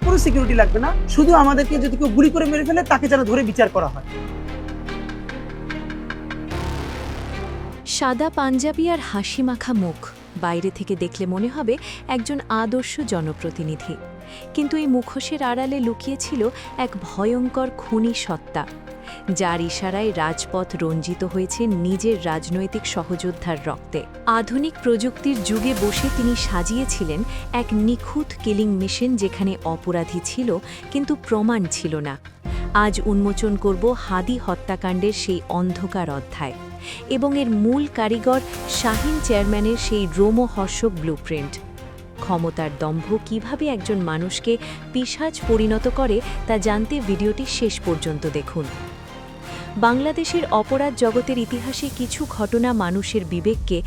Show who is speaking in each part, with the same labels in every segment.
Speaker 1: কোনো সিকিউরিটি লাগবে না, শুধু আমাদেরকে যদি কেউ গুলি করে মেরে ফেলে তাকে যেন ধরে বিচার করা হয়।
Speaker 2: সাদা পাঞ্জাবি আর হাসিমাখা মুখ বাইরে থেকে দেখলে মনে হবে একজন আদর্শ জনপ্রতিনিধি, কিন্তু এই মুখোশের আড়ালে লুকিয়েছিল এক ভয়ঙ্কর খুনি সত্তা, যার ইশারায় রাজপথ রঞ্জিত হয়েছে নিজের রাজনৈতিক সহযোদ্ধার রক্তে। আধুনিক প্রযুক্তির যুগে বসে তিনি সাজিয়েছিলেন এক নিখুঁত কিলিং মিশন, যেখানে অপরাধী ছিল কিন্তু প্রমাণ ছিল না। আজ উন্মোচন করব হাদি হত্যাকাণ্ডের সেই অন্ধকার অধ্যায় এবং এর মূল কারিগর শাহিন চেয়ারম্যানের সেই রোমহর্ষক ব্লুপ্রিন্ট। ক্ষমতার দম্ভ কিভাবে একজন মানুষকে পিশাচ পরিণত করে তা জানতে ভিডিওটি শেষ পর্যন্ত দেখুন। বাংলাদেশের অপরাধ জগতের ইতিহাসে কিছু ঘটনা মানুষের বিবেককে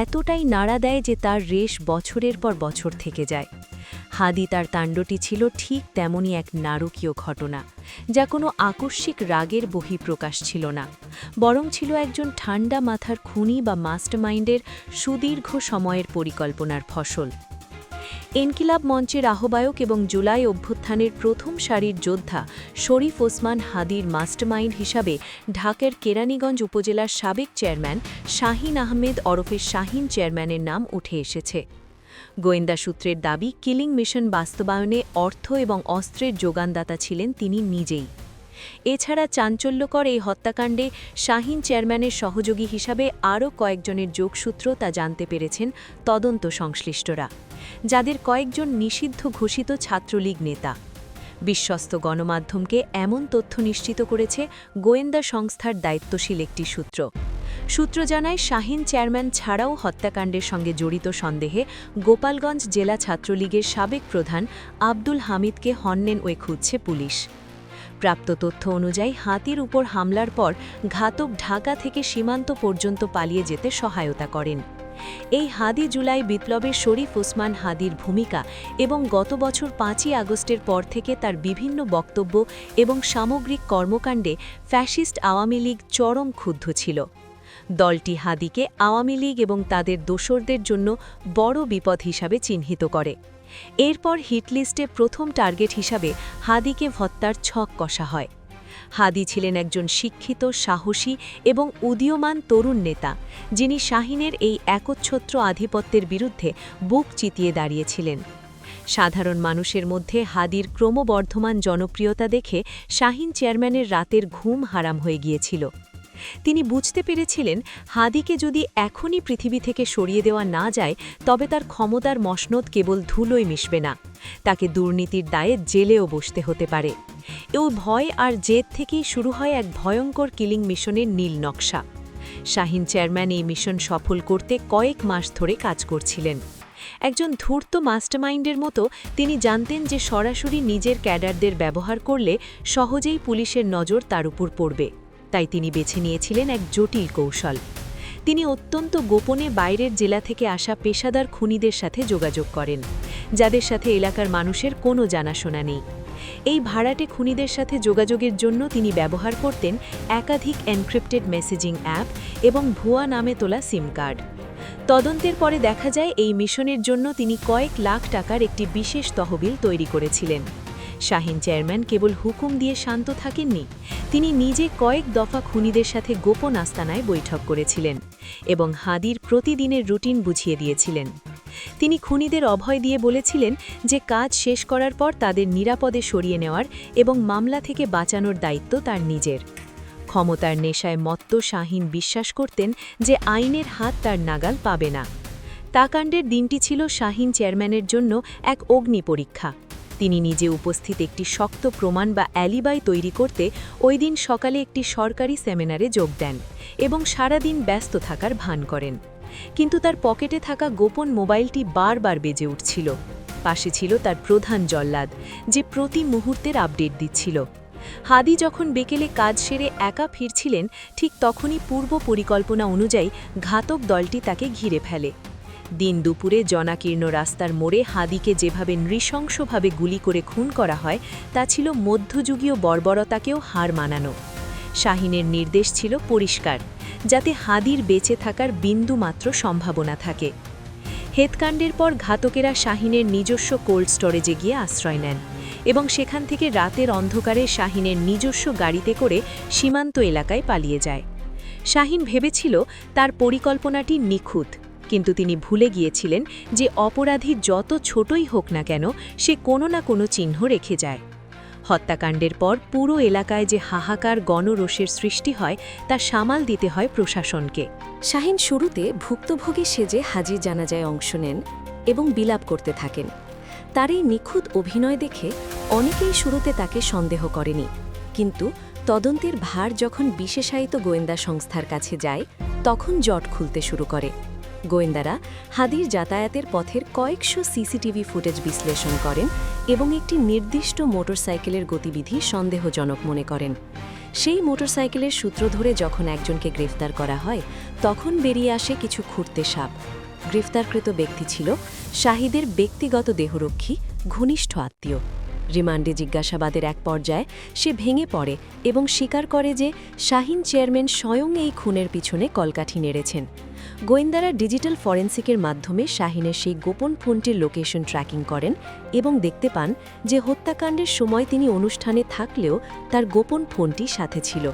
Speaker 2: এতটাই নাড়া দেয় যে তার রেশ বছরের পর বছর থেকে যায়। হাদি তার তাণ্ডটি ছিল ঠিক তেমনই এক নারকীয় ঘটনা, যা কোনো আকস্মিক রাগের বহিঃপ্রকাশ ছিল না, বরং ছিল একজন ঠান্ডা মাথার খুনি বা মাস্টারমাইন্ডের সুদীর্ঘ সময়ের পরিকল্পনার ফসল। ইনকিলাব মঞ্চের আহ্বায়ক এবং জুলাই অভ্যুত্থানের প্রথম সারির যোদ্ধা শরীফ ওসমান হাদির মাস্টারমাইন্ড হিসাবে ঢাকার কেরানীগঞ্জ উপজেলার সাবেক চেয়ারম্যান শাহিন আহমেদ ওরফে শাহিন চেয়ারম্যানের নাম উঠে এসেছে। গোয়েন্দা সূত্রের দাবি, কিলিং মিশন বাস্তবায়নে অর্থ এবং অস্ত্রের যোগানদাতা ছিলেন তিনি নিজেই। এছাড়া চাঞ্চল্যকর এই হত্যাকাণ্ডে শাহিন চেয়ারম্যানের সহযোগী হিসাবে আরও কয়েকজনের যোগসূত্র তা জানতে পেরেছেন তদন্ত সংশ্লিষ্টরা, যাদের কয়েকজন নিষিদ্ধ ঘোষিত ছাত্রলীগ নেতা। বিশ্বস্ত গণমাধ্যমকে এমন তথ্য নিশ্চিত করেছে গোয়েন্দা সংস্থার দায়িত্বশীল একটি সূত্র জানায়, শাহিন চেয়ারম্যান ছাড়াও হত্যাকাণ্ডের সঙ্গে জড়িত সন্দেহে গোপালগঞ্জ জেলা ছাত্রলীগের সাবেক প্রধান আব্দুল হামিদকে হন্যেনওয়ে খুঁজছে পুলিশ। প্রাপ্ত তথ্য অনুযায়ী হাতির উপর হামলার পর ঘাতক ঢাকা থেকে সীমান্ত পর্যন্ত পালিয়ে যেতে সহায়তা করেন। এই হাদি জুলাই বিপ্লবের শরীফ ওসমান হাদির ভূমিকা এবং গত বছর 5ই আগস্টের পর থেকে তার বিভিন্ন বক্তব্য এবং সামগ্রিক কর্মকাণ্ডে ফ্যাসিস্ট আওয়ামী লীগ চরম ক্ষুব্ধ ছিল। দলটি হাদিকে আওয়ামী লীগ এবং তাদের দোসরদের জন্য বড় বিপদ হিসাবে চিহ্নিত করে। এরপর হিটলিস্টে প্রথম টার্গেট হিসাবে হাদিকে হত্যার ছক কষা হয়। হাদি ছিলেন একজন শিক্ষিত, সাহসী এবং উদীয়মান তরুণ নেতা, যিনি শাহিনের এই একচ্ছত্র আধিপত্যের বিরুদ্ধে বুক চিতিয়ে দাঁড়িয়েছিলেন। সাধারণ মানুষের মধ্যে হাদির ক্রমবর্ধমান জনপ্রিয়তা দেখে শাহিন চেয়ারম্যানের রাতের ঘুম হারাম হয়ে গিয়েছিল। তিনি বুঝতে পেরেছিলেন, হাদিকে যদি এখনই পৃথিবী থেকে সরিয়ে দেওয়া না যায়, তবে তার ক্ষমতার মসনদ কেবল ধুলোয় মিশবে না, তাকে দুর্নীতির দায়ে জেলেও বসতে হতে পারে। এই ভয় আর জেদ থেকেই শুরু হয় এক ভয়ঙ্কর কিলিং মিশনের নীল নকশা। শাহিন চেয়ারম্যান এই মিশন সফল করতে কয়েক মাস ধরে কাজ করছিলেন। একজন ধূর্ত মাস্টারমাইন্ডের মতো তিনি জানতেন যে সরাসরি নিজের ক্যাডারদের ব্যবহার করলে সহজেই পুলিশের নজর তার উপর পড়বে। তাই তিনি বেছে নিয়েছিলেন এক জটিল কৌশল। তিনি অত্যন্ত গোপনে বাইরের জেলা থেকে আসা পেশাদার খুনিদের সাথে যোগাযোগ করেন, যাদের সাথে এলাকার মানুষের কোনো জানাশোনা নেই। এই ভাড়াটে খুনিদের সাথে যোগাযোগের জন্য তিনি ব্যবহার করতেন একাধিক এনক্রিপ্টেড মেসেজিং অ্যাপ এবং ভুয়া নামে তোলা সিম কার্ড। তদন্তের পরে দেখা যায়, এই মিশনের জন্য তিনি কয়েক লাখ টাকার একটি বিশেষ তহবিল তৈরি করেছিলেন। শাহিন চেয়ারম্যান কেবল হুকুম দিয়ে শান্ত থাকেননি, তিনি নিজে কয়েক দফা খুনিদের সাথে গোপন আস্তানায় বৈঠক করেছিলেন এবং হাদির প্রতিদিনের রুটিন বুঝিয়ে দিয়েছিলেন। তিনি খুনিদের অভয় দিয়ে বলেছিলেন যে কাজ শেষ করার পর তাদের নিরাপদে সরিয়ে নেওয়ার এবং মামলা থেকে বাঁচানোর দায়িত্ব তার নিজের। ক্ষমতার নেশায় মত্ত শাহিন বিশ্বাস করতেন যে আইনের হাত তার নাগাল পাবে না। তাকাণ্ডের দিনটি ছিল শাহিন চেয়ারম্যানের জন্য এক অগ্নি পরীক্ষা। তিনি নিজে উপস্থিত একটি শক্ত প্রমাণ বা অ্যালিবাই তৈরি করতে ওই দিন সকালে একটি সরকারি সেমিনারে যোগ দেন এবং সারাদিন ব্যস্ত থাকার ভান করেন। কিন্তু তার পকেটে থাকা গোপন মোবাইলটি বারবার বেজে উঠছিল। পাশে ছিল তার প্রধান জল্লাদ, যে প্রতি মুহূর্তের আপডেট দিচ্ছিল। হাদি যখন বিকেলে কাজ সেরে একা ফিরছিলেন, ঠিক তখনই পূর্ব পরিকল্পনা অনুযায়ী ঘাতক দলটি তাকে ঘিরে ফেলে। দিন দুপুরে জনাকীর্ণ রাস্তার মোড়ে হাদিকে যেভাবে নৃশংসভাবে গুলি করে খুন করা হয়, তা ছিল মধ্যযুগীয় বর্বরতাকেও হার মানানো। শাহিনের নির্দেশ ছিল পরিষ্কার, যাতে হাদির বেঁচে থাকার বিন্দুমাত্র সম্ভাবনা থাকে। হেৎকাণ্ডের পর ঘাতকেরা শাহিনের নিজস্ব কোল্ড স্টোরেজে গিয়ে আশ্রয় নেন এবং সেখান থেকে রাতের অন্ধকারে শাহিনের নিজস্ব গাড়িতে করে সীমান্ত এলাকায় পালিয়ে যায়। শাহিন ভেবেছিল তার পরিকল্পনাটি নিখুঁত, কিন্তু তিনি ভুলে গিয়েছিলেন যে অপরাধী যত ছোটই হোক না কেন সে কোনো না কোনো চিহ্ন রেখে যায়। হত্যাকাণ্ডের পর পুরো এলাকায় যে হাহাকার গণরোষের সৃষ্টি হয় তা সামাল দিতে হয় প্রশাসনকে।
Speaker 3: শাহিন শুরুতে ভুক্তভোগী সেজে হাজির জানাজায় অংশ নেন এবং বিলাপ করতে থাকেন। তার এই নিখুঁত অভিনয় দেখে অনেকেই শুরুতে তাকে সন্দেহ করেনি, কিন্তু তদন্তের ভার যখন বিশেষায়িত গোয়েন্দা সংস্থার কাছে যায় তখন জট খুলতে শুরু করে। গোয়েন্দারা হাদির যাতায়াতের পথের কয়েকশো সিসিটিভি ফুটেজ বিশ্লেষণ করেন এবং একটি নির্দিষ্ট মোটরসাইকেলের গতিবিধি সন্দেহজনক মনে করেন। সেই মোটরসাইকেলের সূত্র ধরে যখন একজনকে গ্রেফতার করা হয় তখন বেরিয়ে আসে কিছু খুঁড়তে সাপ। গ্রেফতারকৃত ব্যক্তি ছিল শাহিদের ব্যক্তিগত দেহরক্ষী, ঘনিষ্ঠ আত্মীয়। রিমান্ডে জিজ্ঞাসাবাদের এক পর্যায়ে সে ভেঙে পড়ে এবং স্বীকার করে যে শাহিন চেয়ারম্যান স্বয়ং এই খুনের পিছনে কলকাঠি নেড়েছেন। গোয়েন্দারা ডিজিটাল ফরেন্সিকের মাধ্যমে শাহিনের সেই গোপন ফোনটির লোকেশন ট্র্যাকিং করেন এবং দেখতে পান যে হত্যাকাণ্ডের সময় তিনি অনুষ্ঠানে থাকলেও তার গোপন ফোনটি সাথে ছিল।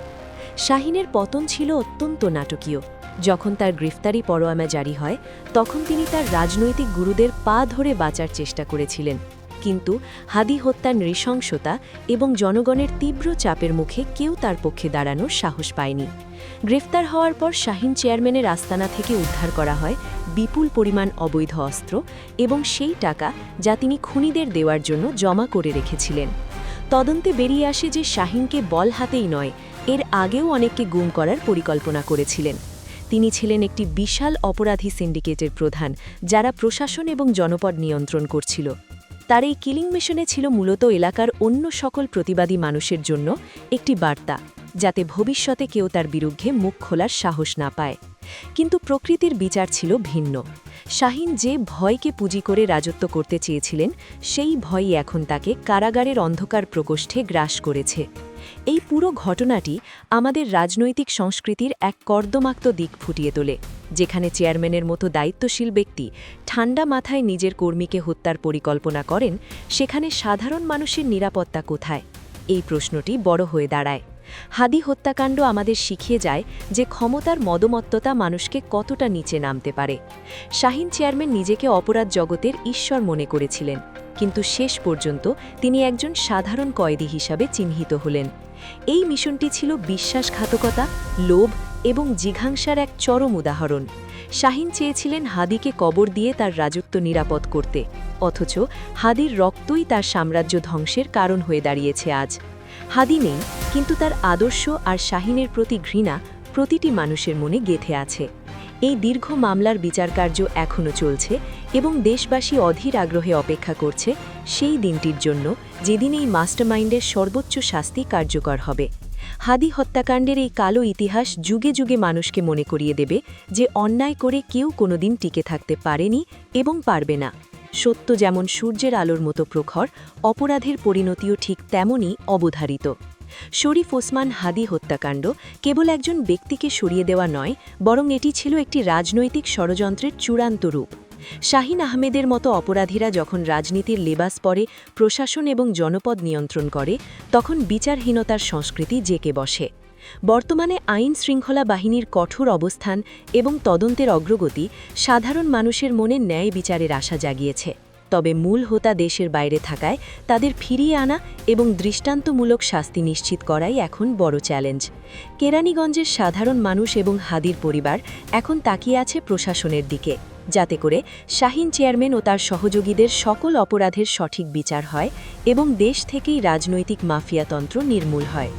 Speaker 3: শাহিনের পতন ছিল অত্যন্ত নাটকীয়। যখন তার গ্রেফতারি পরোয়ানা জারি হয় তখন তিনি তার রাজনৈতিক গুরুদের পা ধরে বাঁচার চেষ্টা করেছিলেন, কিন্তু হাদি হত্যার নৃশংসতা এবং জনগণের তীব্র চাপের মুখে কেউ তার পক্ষে দাঁড়ানোর সাহস পায়নি। গ্রেফতার হওয়ার পর শাহিন চেয়ারম্যানের আস্তানা থেকে উদ্ধার করা হয় বিপুল পরিমাণ অবৈধ অস্ত্র এবং সেই টাকা যা তিনি খুনিদের দেওয়ার জন্য জমা করে রেখেছিলেন। তদন্তে বেরিয়ে আসে যে শাহিনকে বল হাতেই নয়, এর আগেও অনেককে গুম করার পরিকল্পনা করেছিলেন। তিনি ছিলেন একটি বিশাল অপরাধী সিন্ডিকেটের প্রধান, যারা প্রশাসন এবং জনপদ নিয়ন্ত্রণ করছিল। তার এই কিলিং মিশনে ছিল মূলত এলাকার অন্য সকল প্রতিবাদী মানুষের জন্য একটি বার্তা, যাতে ভবিষ্যতে কেউ তার বিরুদ্ধে মুখ খোলার সাহস না পায়। কিন্তু প্রকৃতির বিচার ছিল ভিন্ন। শাহিন যে ভয়কে পুঁজি করে রাজত্ব করতে চেয়েছিলেন সেই ভয়ই এখন তাকে কারাগারের অন্ধকার প্রকোষ্ঠে গ্রাস করেছে। এই পুরো ঘটনাটি আমাদের রাজনৈতিক সংস্কৃতির এক কর্দমাক্ত দিক ফুটিয়ে তোলে, যেখানে চেয়ারম্যানের মতো দায়িত্বশীল ব্যক্তি ঠান্ডা মাথায় নিজের কর্মীকে হত্যার পরিকল্পনা করেন, সেখানে সাধারণ মানুষের নিরাপত্তা কোথায়? এই প্রশ্নটি বড় হয়ে দাঁড়ায়। হাদি হত্যাকাণ্ড আমাদের শিখিয়ে যায় যে ক্ষমতার মদমত্ততা মানুষকে কতটা নিচে নামতে পারে। শাহিন চেয়ারম্যান নিজেকে অপরাধ জগতের ঈশ্বর মনে করেছিলেন, কিন্তু শেষ পর্যন্ত তিনি একজন সাধারণ কয়েদি হিসাবে চিহ্নিত হলেন। এই মিশনটি ছিল বিশ্বাসঘাতকতা, লোভ এবং জিঘাংসার এক চরম উদাহরণ। শাহিন চেয়েছিলেন হাদিকে কবর দিয়ে তার রাজত্ব নিরাপদ করতে, অথচ হাদির রক্তই তার সাম্রাজ্য ধ্বংসের কারণ হয়ে দাঁড়িয়েছে আজ। হাদি নেই, কিন্তু তার আদর্শ আর শাহিনের প্রতি ঘৃণা প্রতিটি মানুষের মনে গেঁথে আছে। এই দীর্ঘ মামলার বিচারকার্য এখনও চলছে এবং দেশবাসী অধীর আগ্রহে অপেক্ষা করছে সেই দিনটির জন্য যেদিন এই মাস্টারমাইন্ডের সর্বোচ্চ শাস্তি কার্যকর হবে। হাদি হত্যাকাণ্ডের এই কালো ইতিহাস যুগে যুগে মানুষকে মনে করিয়ে দেবে যে অন্যায় করে কেউ কোনোদিন টিকে থাকতে পারেনি এবং পারবে না। সত্য যেমন সূর্যের আলোর মতো প্রখর, অপরাধের পরিণতিও ঠিক তেমনই অবধারিত। শরীফ ওসমান হাদি হত্যাকাণ্ড কেবল একজন ব্যক্তিকে সরিয়ে দেওয়া নয়, বরং এটি ছিল একটি রাজনৈতিক ষড়যন্ত্রের চূড়ান্ত রূপ। শাহিন আহমেদের মতো অপরাধীরা যখন রাজনীতির লেবাস পরে প্রশাসন এবং জনপদ নিয়ন্ত্রণ করে, তখন বিচারহীনতার সংস্কৃতি জেঁকে বসে। বর্তমানে আইন শৃঙ্খলা বাহিনীর কঠোর অবস্থান এবং তদন্তের অগ্রগতি সাধারণ মানুষের মনে ন্যায় বিচারের আশা জাগিয়েছে। তবে মূল হোতা দেশের বাইরে থাকায় তাদের ফিরিয়ে আনা এবং দৃষ্টান্তমূলক শাস্তি নিশ্চিত করাই এখন বড় চ্যালেঞ্জ। কেরানীগঞ্জের সাধারণ মানুষ এবং হাদির পরিবার এখন তাকিয়ে আছে প্রশাসনের দিকে, যাতে করে শাহিন চেয়ারম্যান ও তার সহযোগীদের সকল অপরাধের সঠিক বিচার হয় এবং দেশ থেকেই রাজনৈতিক মাফিয়াতন্ত্র নির্মূল হয়।